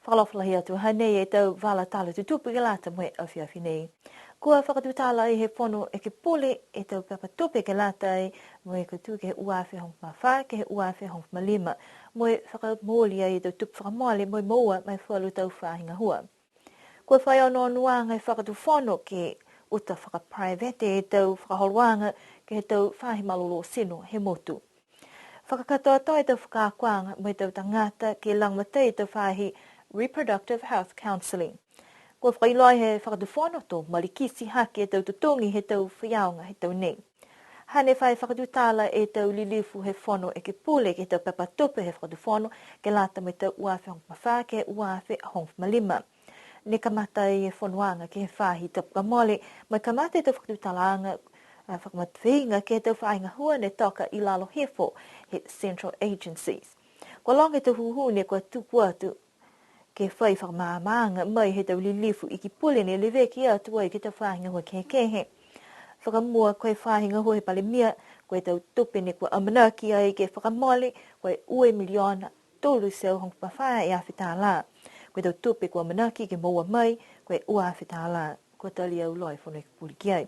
whakalawhalahi atu hanei e tau wala tala tutupu ke lata moe awhi awhi nei. Kua whakatutala i he whono e ke pole e tau papatupe ke lata i moe kutu ke he uawhi hong mawha ke he uawhi hong malima. Moe whakamoli ai e tau tupu whakamole moe moa mai whalu tau whahinga hua. Kua whai ono nuanga e whakatu whono ke uta whakaprivate e tau whakaholuanga ke he tau whahi malolo sino he motu. Whakakatoa toi tau whakakwanga moe tau tangata ke langmatei tau whahi reproductive health counselling. Kua whakailoi he whakatuwhono tō malikisi hake e tau tutongi he tau whiaunga he tau nei. Hane whai whakatutala e tau lilifu he whono e ke pule ke tau papatupe he whakatuwhono ke lata me tau uawhi hong mawha ke uawhi hong malima. Ne kamata i e whonoanga ke he whahi tapu kamole, mai kamata e tau whakatutalaanga whakamatwinga ke tau whainga hua ne toka i lalo hefo he central agencies. Kua longa te huhu ne kua tupu atu ke whai whakamāmaanga mai he tau lilifu i ki pule ne leveki atu ai ke tau whainga hua kehe. Whakamua koe whainga hua he palemia, koe tau tupe ne kua amanaki ai ke whakamole, koe ue miliona tolu seu hong mawhaia e awhita la. Koe tau tupe kua manaki ke maua mai, koe ua awhita la, kua tali au loi whono e kupuri ki ai.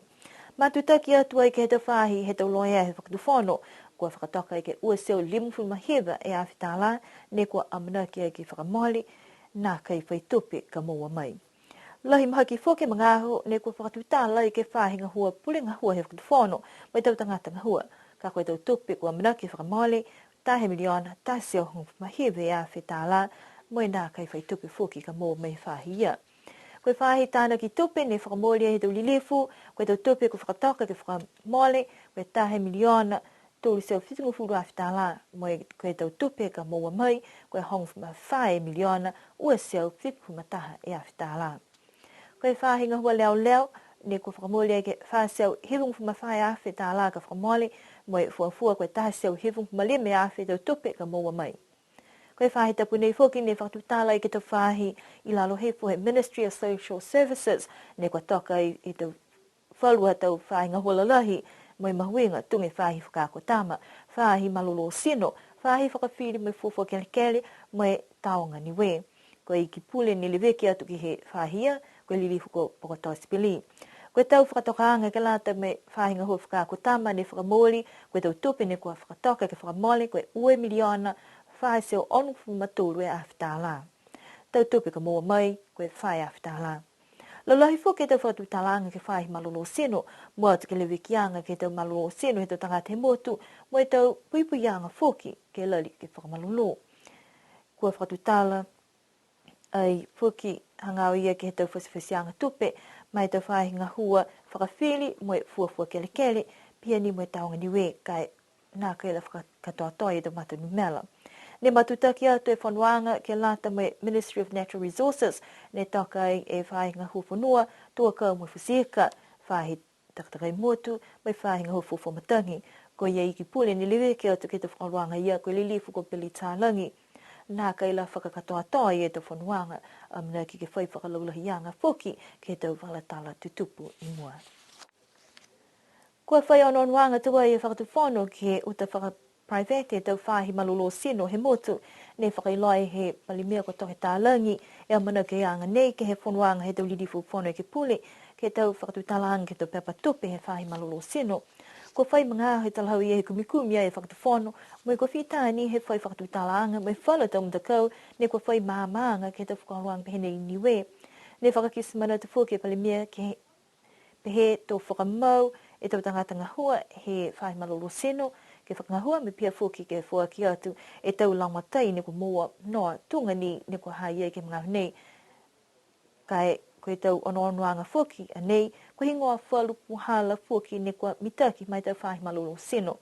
Matutaki atu ai ke he tau whahi he tau loia he whakatuwhono, kua whakatoka ai ke ua seu limufu maheba e awhita la, ne kua amanaki ai ke whakamole, nā kai whai tupe ka maua mai. Lahi mahaki whoke mga aho, ne kua whakatutala i ke whahinga hua pulinga hua he whakatuwhono, mai tau tangata hua, ka koe tau tupe kua amanaki whakamole, tahe miliona, tahe seu hong maheba e awhita la, moe nā kai whai tupe whoki ka maua mai whahi ia. Koe whahi tāna ki tupe ne whakamole he tau lilifu, koe tau tupe kua whakatoka ke whakamole, koe tahe miliona, tōru seu whitungu furu awhita la, moe koe tau tupe ka maua mai, koe hong whae miliona, ua seu whipu mataha e awhita la. Koe whahinga hua leo leo, ne kua whakamole ai ke wha seu hivung whae awhita la ka whakamole, moe fuafua koe tahe seu hivung malime awhita tau tupe ka maua mai. Koe whahi tapu nei whoki ne whakatutala i ke tau whahi i lalo hefo he Ministry of Social Services ne kua toka i tau whalua tau whahi ngā hualalahi mai mahuinga tunge whahi whakakotama, whahi malolo sino, whahi whakawhiri mai fufua kele mai taonga niwe. Koe i ki pule ni leveki atu ki he whahia, koe lilifu ko pokotoa sipili. Koe tau whakatokaanga ke lata me whahi ngā hua whakakotama ne whakamoli, koe tau tupe ne kua whakatoka ke whakamole, koe ue miliona, whae seo onu matulu e awhita la. Tau tupe ka mua mai, koe whae awhita la. Lalahi whoke tau whakatutalanga ke whae malolo sino, mua atu ke lewekianga ke tau malolo sino he tau tangata he motu, mua tau puipuianga whoki ke lali ke whakamalolo. Kua whakatutala ai whoki hangau ia ke he tau whasiwhasianga tupe, mai tau whae ngā hua whakawhili, mua fuafua kele, pia ni mua taonga niwe, kai nā kaila whakatoa toi e tau matu numela. Ne matutaki atu e whanuanga ke lata mai Ministry of Natural Resources ne toka ai e whahi ngā huwhanua tua kau mai whasieka whahi takatai motu mai whahi ngā huwhanua matangi. Ko ia iki pule ni lewe ke atu ke te whanuanga ia ko lilifu ko pili tālangi. Nā kaila whakakatoa toi e te whanuanga amna ki ke whai whakalaulahianga whoki ke tau walatala tutupu i mua. Kua whai ononuanga tua e whakatuwhono ke uta private e tau whahi malolo sino he motu, ne whakailoi he palimea ko tohe tālangi, e amana ke anga nei ke he whonuanga he tau lilifu whono e ke pule, ke tau whakatutalanga ke tau pepatupe he whahi malolo sino. Ko whai mga he talahau i e he kumikumi e whakatuwhono, mo ko whitani he whai whakatutalanga, mai whala tau mtakau, ne ko whai maamaanga ke tau whakaluanga pehene i niwe. Ne whakakismana te whoke palimea ke pehe tau whakamau, e tau tangata ngahua he whahi malolo sino, ke whakangahua me pia whoki ke whuaki atu e tau laumatai ne ko mua noa tunga ni ne ko haia ke mga nei. Kai koe tau onoanuanga whoki a nei, ko hingoa whalu puhala whoki ne ko mitaki mai tau whahi malolo sino.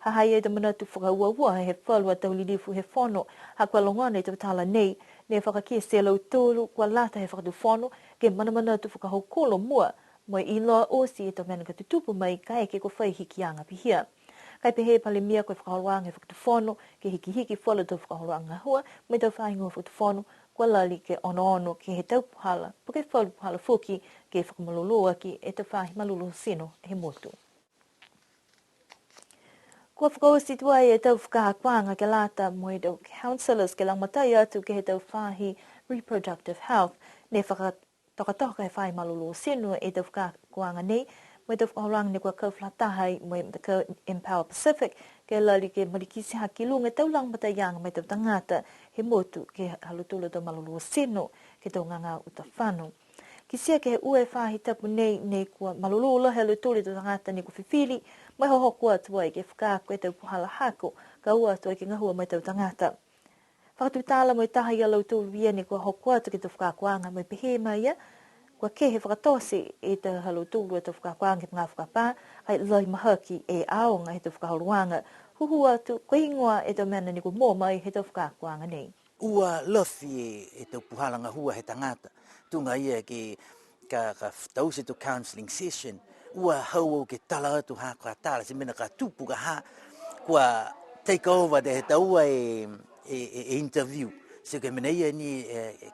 Ha haia e ta manatu whakaua he whalu a tau lilifu he whono, ha kua longona e tau tala nei, ne whakakia se lau tōru kua lata he whakatu whono, ke manamanatu whakahokolo mua, moi i loa osi e tau menaka tutupu mai kai ke ko whai hikianga pihia. Kai pehe pale mia koe whakahoruanga e whakatuwhono, ke hiki whala tau whakahoruanga hua, me tau whaingoa whakatuwhono, kua lali ke ono ke he tau puhala, po ke whalu puhala whoki ke whakamaloloa ki e tau whahi malolo sino he motu. Kua whakausi tua e tau whakahakwanga ke lata moe tau councillors ke langmatai atu ke he tau whahi reproductive health ne whakatoka e whai malulu sinu e te whakakuanga nei mai te whakarang ne kua kauflatahai mai te ka Empower Pacific ke lali ke marikisi haki lunga taulang mata yang mai te tangata he motu ke halutulu te malulu sinu ke tau nganga uta whanu. Ki sia ke ue whahi tapu nei kua malulu he halutulu te tangata ne kua whiwhiri mai hoho kua tua i ke whakaako e tau puhala hako ka ua tua i ke ngahua mai tau tangata. Whakatutala mo i taha i alau tūru ia ni kua hoko atu ki te whakakuanga mai pehe mai ia. Kua kehe whakatose e te halau tūru e te whakakuanga ki ngā whakapā, ai lai mahaki e aonga he te whakahoruanga. Huhu atu, kua ingoa e te mena ni kua mō mai he te whakakuanga nei. Ua lofi e te puhalanga hua he tangata. Tunga ia ke ka tause to counselling session. Ua hau ke tala atu ha kua tala se mena ka tupu ka ha kua take over de he taua e interview. Se ke mena ia ni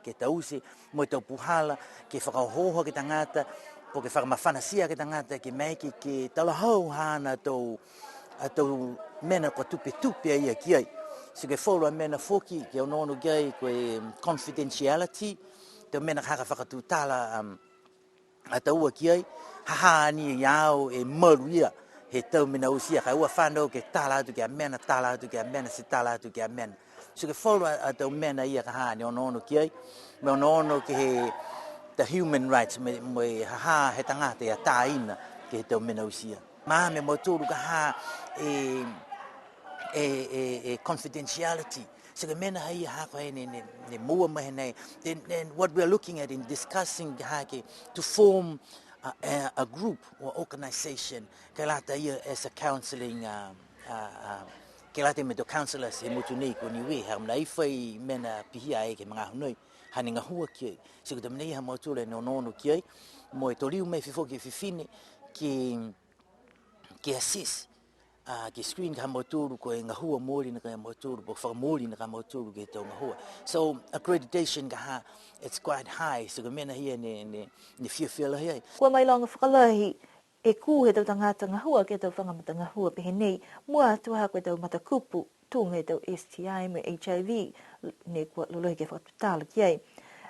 ke tause mo tau puhala ke whakahoho ke tangata po ke whakamawhanasia ke tangata ke meiki ke tala hau hana atau mena kua tupe ia ki ai. So ke whora mena foki ke onono gai koe confidentiality te mena haka whakatutala ataua ki ai haha ni iau e maruia he tau mena usia kai ua whanau ke tala atu ke a mena se tala atu ke a mena. So ke whora atau mena ia kaha ni onono ki ai me onono ke he the human rights me haha he tangata ia taina ke he tau mena usia. Maa me moturu kaha confidentiality. So the men hai ne mua mai nei. Then what we are looking at in discussing to form a group or organization kelata ia as a counselling kelata me do counselors e mutu nei ko niwe ha mai fai mena pihia e ke mga hunoi haninga hua ki. So the men ha motule no no ki mo e toriu mai fifo ki fifine ki assist ke screen ka moturu ko e ngahua mori na ka moturu po whakamori na ka moturu ke tau ngahua. So accreditation ka it's quite high. So ka mena hia ne whiawhiala hia. Kua mai longa whakalahi e ku he tau tangata ngahua ke tau whangamata ngahua pehe nei mua atua koe tau matakupu tunga e tau STI me HIV ne kua lolohi ke whakatutala ki ai.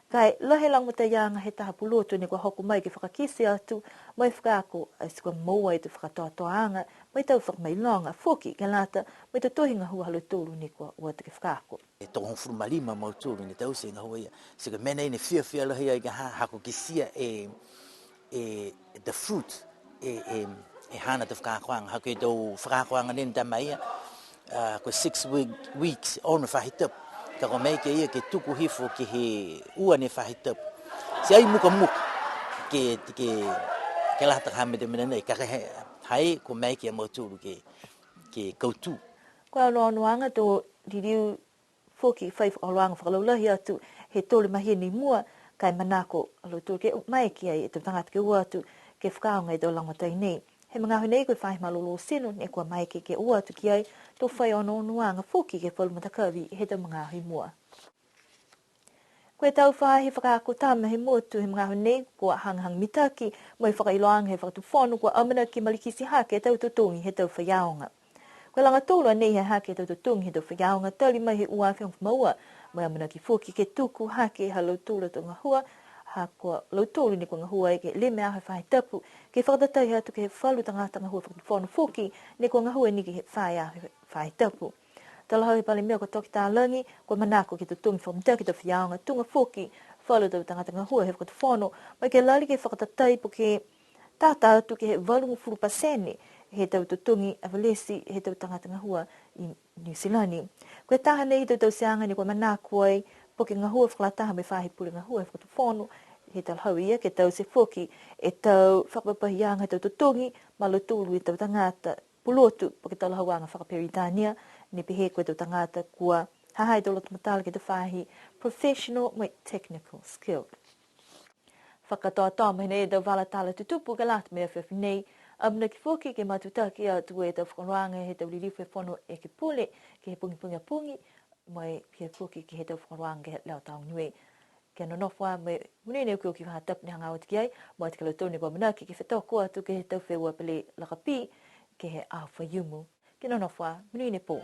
Kai lahe lang mata yanga he taha pulotu ne kua hoku mai ke whakakisi atu mai whakako as kua moa e te whakatoatoanga mai tau whakamailonga foki ke lata mai te tohinga hua halutulu ne kua ua te ke whakako. E tonga hofuru mautulu ne tau se ngahua ia. So ka mena ine whiawhiala hia i ka hako kisia the fruit e hana te whakakoanga. Hako e tau whakakoanga nene tama ia ko 6 weeks ono whahitap. Ka ko mai ke ia ke tuku hifo ke he ua ne whahitap. Se ai muka ke lata ka me te mena nei. Ka hai ko mai ke mautulu ke kautu. Kua anoanoanga tō diriu foki whai whakaoloanga whakalaulahi atu he tōle mahia ni mua kai manako alutulu ke mai ki ai e tō tangata ke ua atu ke whakaonga i tō langatai nei. He mga hui nei koe whai malolo sino ne kua mai ke ua atu ki ai tō whai anoanoanga foki ke whalumatakawi he tō mga hui mua. Koe tau whahi whakaako tama he motu he mga hui nei kua hanghang mitaki mai whakailoanga he whakatuwhonu kua amana ki malikisi hake tau tutungi he tau whaiaonga. Koe langa tōlua nei he hake tau tutungi he tau whaiaonga tali mai he ua whiong maua mai amana ki foki ke tuku hake ha lautula tō ngahua ha kua lautulu ni kua ngahua e ke leme ahe whai tapu ke whakatatai atu ke whalu tangata ngahua whakatuwhonu foki ni kua ngahua ni ke he whai ahe whai tapu. Tala hau pale mea ko toki tā langi, ko manako ki te tungi whakamtea ki te whiaonga, tunga foki, whalu tau tangata ngahua he whakatuwhono, mai ke lali ke whakatatai po ke tātā atu ke he walungu furu pasene, he tau tutungi avalesi, he tau tangata ngahua i New Zealand. Koe taha nei tau seanga ni ko manako ai, po ke ngahua whakalataha me whahi pule ngahua he whakatuwhono, he tau hau ia ke tau se foki, e tau whakapapahianga tau tutungi, malutulu i tau tangata pulotu, po ke tau hauanga whakaperitania, ni pehe koe tau tangata kua hahai tō lotu matala ke te whahi professional mai technical skill. Whakatoa toa mai nei tau wala tala tutupu ka lata mea whiawhi nei, amna ki foki ke matutaki a tu e tau whakaroanga he tau liriwhi whono e ke pule, ke he pungi, mai he foki ke he tau whakaroanga ke he leo tau nui. Ke anonofwa mai munene uki waha tap ni hanga awati ki ai, mai te kalotoni kwa manaki ke whetoko atu ke he tau whewa pele lakapi ke he awha yumu. Ke anonofwa munene po.